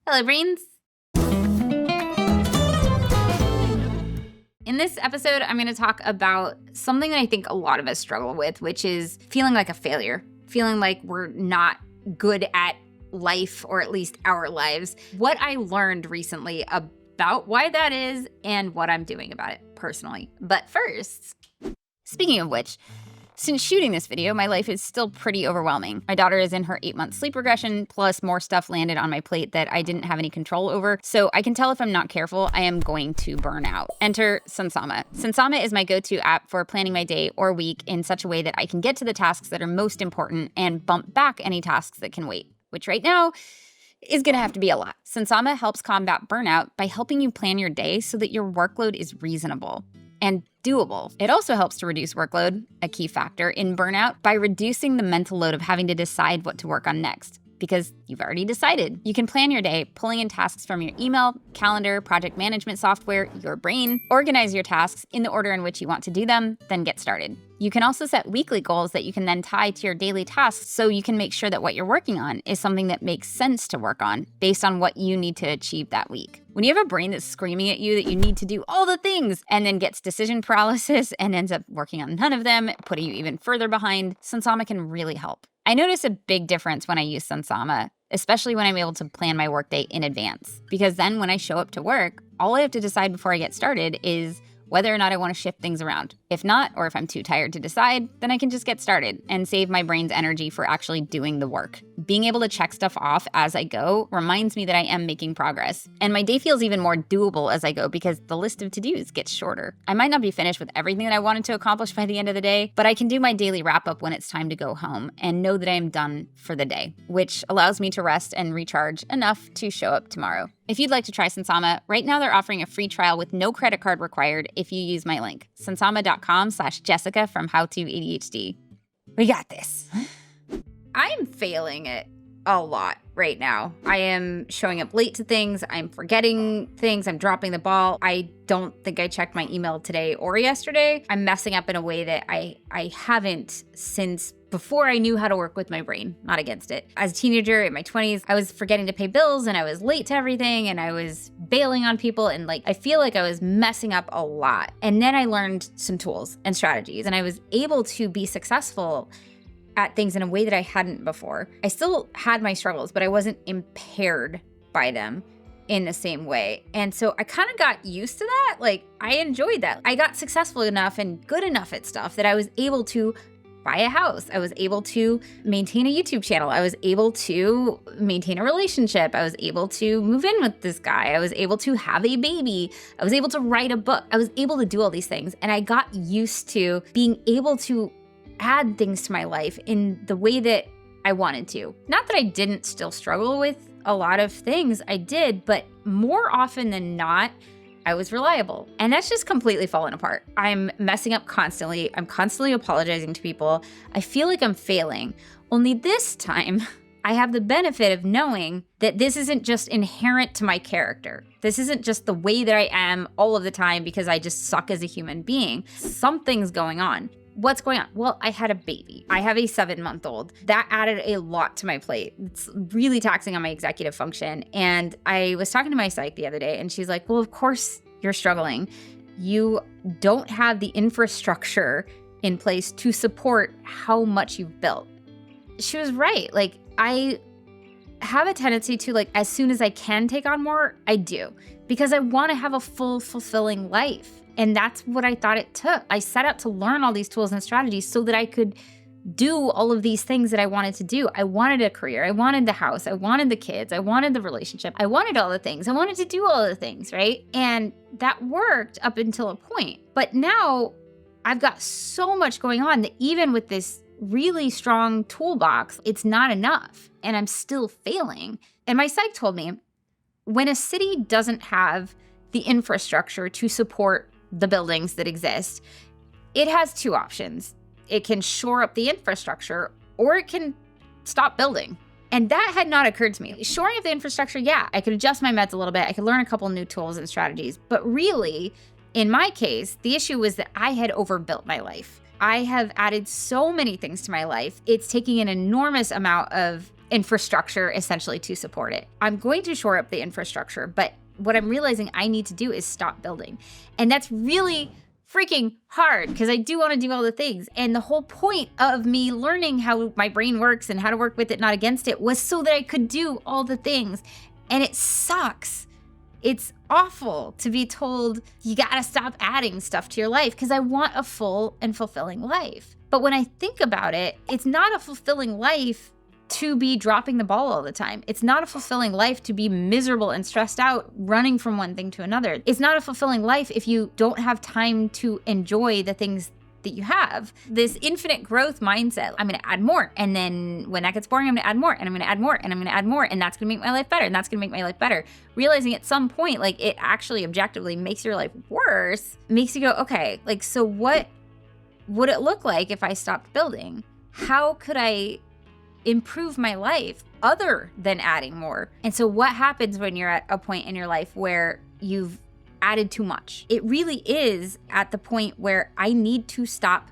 Hello, brains. In this episode, I'm going to talk about something that I think a lot of us struggle with, which is feeling like a failure, feeling like we're not good at life, or at least our lives. What I learned recently about why that is and what I'm doing about it personally. But first, speaking of which, since shooting this video, my life is still pretty overwhelming. My daughter is in her 8-month sleep regression, plus more stuff landed on my plate that I didn't have any control over. So I can tell if I'm not careful, I am going to burn out. Enter Sunsama. Sunsama is my go-to app for planning my day or week in such a way that I can get to the tasks that are most important and bump back any tasks that can wait, which right now is gonna have to be a lot. Sunsama helps combat burnout by helping you plan your day so that your workload is reasonable and doable. It also helps to reduce workload, a key factor in burnout, by reducing the mental load of having to decide what to work on next, because you've already decided. You can plan your day, pulling in tasks from your email, calendar, project management software, your brain, organize your tasks in the order in which you want to do them, then get started. You can also set weekly goals that you can then tie to your daily tasks so you can make sure that what you're working on is something that makes sense to work on based on what you need to achieve that week. When you have a brain that's screaming at you that you need to do all the things and then gets decision paralysis and ends up working on none of them, putting you even further behind, Sunsama can really help. I notice a big difference when I use Sunsama, especially when I'm able to plan my workday in advance. Because then when I show up to work, all I have to decide before I get started is whether or not I want to shift things around. If not, or if I'm too tired to decide, then I can just get started and save my brain's energy for actually doing the work. Being able to check stuff off as I go reminds me that I am making progress. And my day feels even more doable as I go because the list of to-dos gets shorter. I might not be finished with everything that I wanted to accomplish by the end of the day, but I can do my daily wrap-up when it's time to go home and know that I am done for the day, which allows me to rest and recharge enough to show up tomorrow. If you'd like to try Sunsama, right now they're offering a free trial with no credit card required if you use my link, sunsama.com/Jessica from How to ADHD. We got this. I'm failing it a lot right now. I am showing up late to things. I'm forgetting things. I'm dropping the ball. I don't think I checked my email today or yesterday. I'm messing up in a way that I haven't since before I knew how to work with my brain, not against it. As a teenager in my 20s, I was forgetting to pay bills and I was late to everything and I was bailing on people and I feel like I was messing up a lot. And then I learned some tools and strategies and I was able to be successful at things in a way that I hadn't before. I still had my struggles, but I wasn't impaired by them in the same way. And so I kind of got used to that. I enjoyed that. I got successful enough and good enough at stuff that I was able to buy a house. I was able to maintain a YouTube channel. I was able to maintain a relationship. I was able to move in with this guy. I was able to have a baby. I was able to write a book. I was able to do all these things. And I got used to being able to add things to my life in the way that I wanted to. Not that I didn't still struggle with a lot of things, I did, but more often than not, I was reliable. And that's just completely fallen apart. I'm messing up constantly. I'm constantly apologizing to people. I feel like I'm failing. Only this time, I have the benefit of knowing that this isn't just inherent to my character. This isn't just the way that I am all of the time because I just suck as a human being. Something's going on. What's going on? Well, I had a baby. I have a 7-month-old. That added a lot to my plate. It's really taxing on my executive function. And I was talking to my psych the other day and she's like, well, of course you're struggling. You don't have the infrastructure in place to support how much you've built. She was right. I have a tendency to as soon as I can take on more, I do, because I want to have a full, fulfilling life. And that's what I thought it took. I set out to learn all these tools and strategies so that I could do all of these things that I wanted to do. I wanted a career. I wanted the house. I wanted the kids. I wanted the relationship. I wanted all the things. I wanted to do all the things, right? And that worked up until a point. But now I've got so much going on that even with this really strong toolbox, it's not enough. And I'm still failing. And my psych told me, when a city doesn't have the infrastructure to support the buildings that exist, it has two options. It can shore up the infrastructure or it can stop building. And that had not occurred to me. Shoring up the infrastructure, yeah, I could adjust my meds a little bit. I could learn a couple new tools and strategies. But really, in my case, the issue was that I had overbuilt my life. I have added so many things to my life. It's taking an enormous amount of infrastructure essentially to support it. I'm going to shore up the infrastructure, but what I'm realizing I need to do is stop building. And that's really freaking hard because I do want to do all the things. And the whole point of me learning how my brain works and how to work with it, not against it, was so that I could do all the things. And it sucks. It's awful to be told you gotta stop adding stuff to your life because I want a full and fulfilling life. But when I think about it, it's not a fulfilling life to be dropping the ball all the time. It's not a fulfilling life to be miserable and stressed out, running from one thing to another. It's not a fulfilling life if you don't have time to enjoy the things that you have. This infinite growth mindset, I'm gonna add more. And then when that gets boring, I'm gonna add more, and I'm gonna add more, and I'm gonna add more, and that's gonna make my life better, and that's gonna make my life better. Realizing at some point, like, it actually objectively makes your life worse, makes you go, okay, like, so what would it look like if I stopped building? How could I improve my life other than adding more? And so what happens when you're at a point in your life where you've added too much? It really is at the point where I need to stop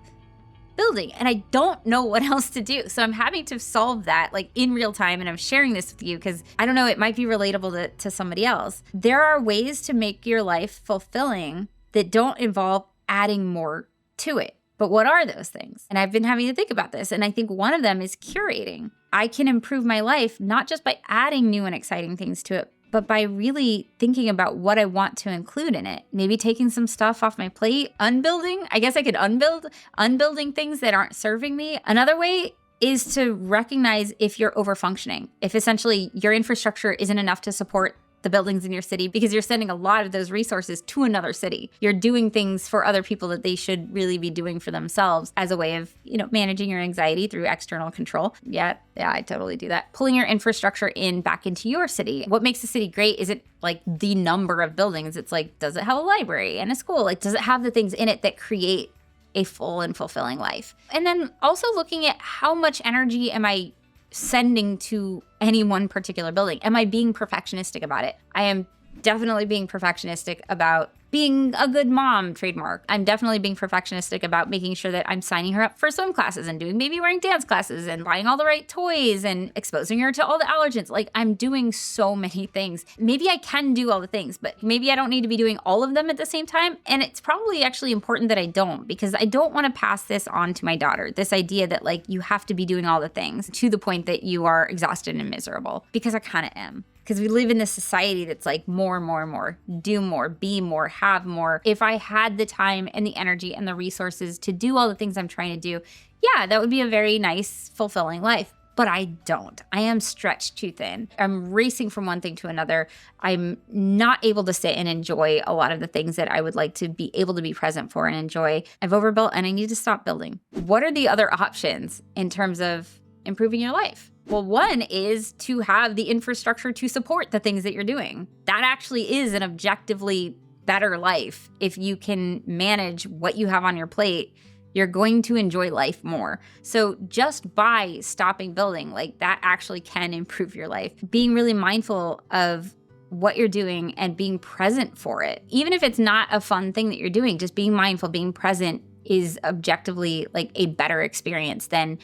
building and I don't know what else to do. So I'm having to solve that like in real time, and I'm sharing this with you because I don't know, it might be relatable to somebody else. There are ways to make your life fulfilling that don't involve adding more to it. But what are those things? And I've been having to think about this. And I think one of them is curating. I can improve my life not just by adding new and exciting things to it, but by really thinking about what I want to include in it. Maybe taking some stuff off my plate, unbuilding. I guess I could unbuilding things that aren't serving me. Another way is to recognize if you're overfunctioning, if essentially your infrastructure isn't enough to support the buildings in your city because you're sending a lot of those resources to another city. You're doing things for other people that they should really be doing for themselves as a way of, managing your anxiety through external control. Yeah, I totally do that. Pulling your infrastructure back into your city. What makes a city great isn't like the number of buildings. It's like, does it have a library and a school? Like, does it have the things in it that create a full and fulfilling life? And then also looking at how much energy am I sending to any one particular building? Am I being perfectionistic about it? I am definitely being perfectionistic about being a good mom, trademark. I'm definitely being perfectionistic about making sure that I'm signing her up for swim classes and doing baby wearing dance classes and buying all the right toys and exposing her to all the allergens. Like, I'm doing so many things. Maybe I can do all the things, but maybe I don't need to be doing all of them at the same time. And it's probably actually important that I don't, because I don't want to pass this on to my daughter. This idea that like you have to be doing all the things to the point that you are exhausted and miserable, because I kind of am. Because we live in this society that's like more, do more, be more, have more. If I had the time and the energy and the resources to do all the things I'm trying to do, yeah, that would be a very nice, fulfilling life. But I don't. I am stretched too thin. I'm racing from one thing to another. I'm not able to sit and enjoy a lot of the things that I would like to be able to be present for and enjoy. I've overbuilt and I need to stop building. What are the other options in terms of improving your life? Well, one is to have the infrastructure to support the things that you're doing. That actually is an objectively better life. If you can manage what you have on your plate, you're going to enjoy life more. So just by stopping building, like that actually can improve your life. Being really mindful of what you're doing and being present for it. Even if it's not a fun thing that you're doing, just being mindful, being present is objectively like a better experience than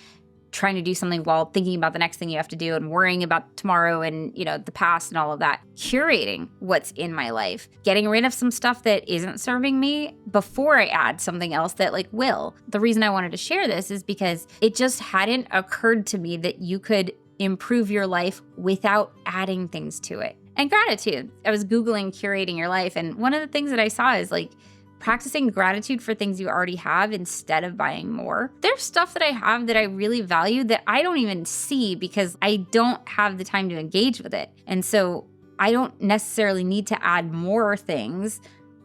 trying to do something while thinking about the next thing you have to do and worrying about tomorrow and, the past and all of that. Curating what's in my life, getting rid of some stuff that isn't serving me before I add something else that like will. The reason I wanted to share this is because it just hadn't occurred to me that you could improve your life without adding things to it. And gratitude. I was Googling curating your life, and one of the things that I saw is like practicing gratitude for things you already have instead of buying more. There's stuff that I have that I really value that I don't even see because I don't have the time to engage with it. And so I don't necessarily need to add more things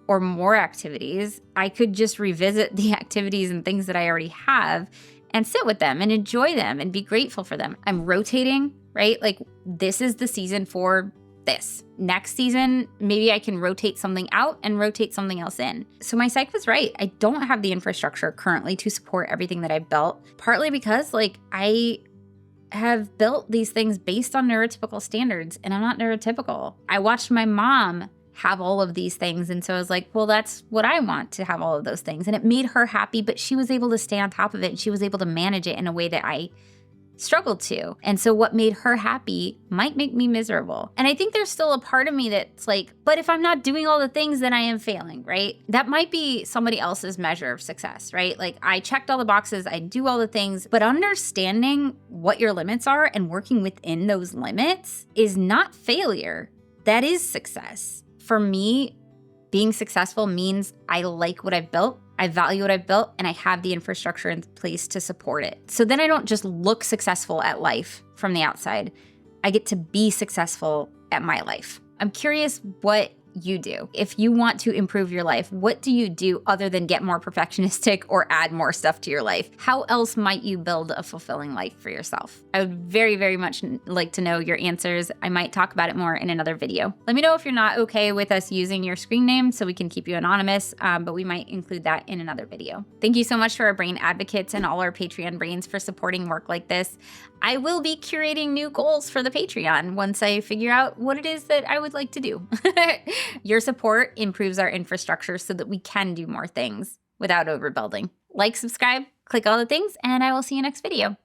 or more activities. I could just revisit the activities and things that I already have and sit with them and enjoy them and be grateful for them. I'm rotating, right? Like, this is the season for this. Next season, maybe I can rotate something out and rotate something else in. So my psych was right. I don't have the infrastructure currently to support everything that I've built, partly because like I have built these things based on neurotypical standards and I'm not neurotypical. I watched my mom have all of these things. And so I was like, well, that's what I want, to have all of those things. And it made her happy, but she was able to stay on top of it and she was able to manage it in a way that I struggled to. And so what made her happy might make me miserable. And I think there's still a part of me that's like, but if I'm not doing all the things, then I am failing, right? That might be somebody else's measure of success, right? Like I checked all the boxes, I do all the things, but understanding what your limits are and working within those limits is not failure. That is success. For me, being successful means I like what I've built, I value what I've built, and I have the infrastructure in place to support it. So then I don't just look successful at life from the outside. I get to be successful at my life. I'm curious what you do. If you want to improve your life, what do you do other than get more perfectionistic or add more stuff to your life? How else might you build a fulfilling life for yourself? I would very, very much like to know your answers. I might talk about it more in another video. Let me know if you're not okay with us using your screen name so we can keep you anonymous, but we might include that in another video. Thank you so much to our brain advocates and all our Patreon brains for supporting work like this. I will be curating new goals for the Patreon once I figure out what it is that I would like to do. Your support improves our infrastructure so that we can do more things without overbuilding. Like, subscribe, click all the things, and I will see you next video.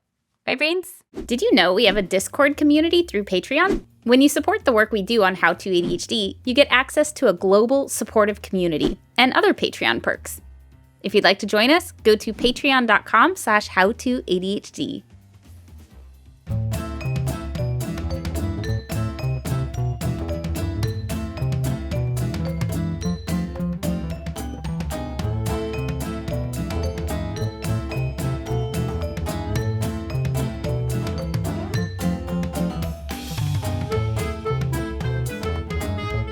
Bye, brains. Did you know we have a Discord community through Patreon? When you support the work we do on How to ADHD, you get access to a global supportive community and other Patreon perks. If you'd like to join us, go to patreon.com/howtoadhd.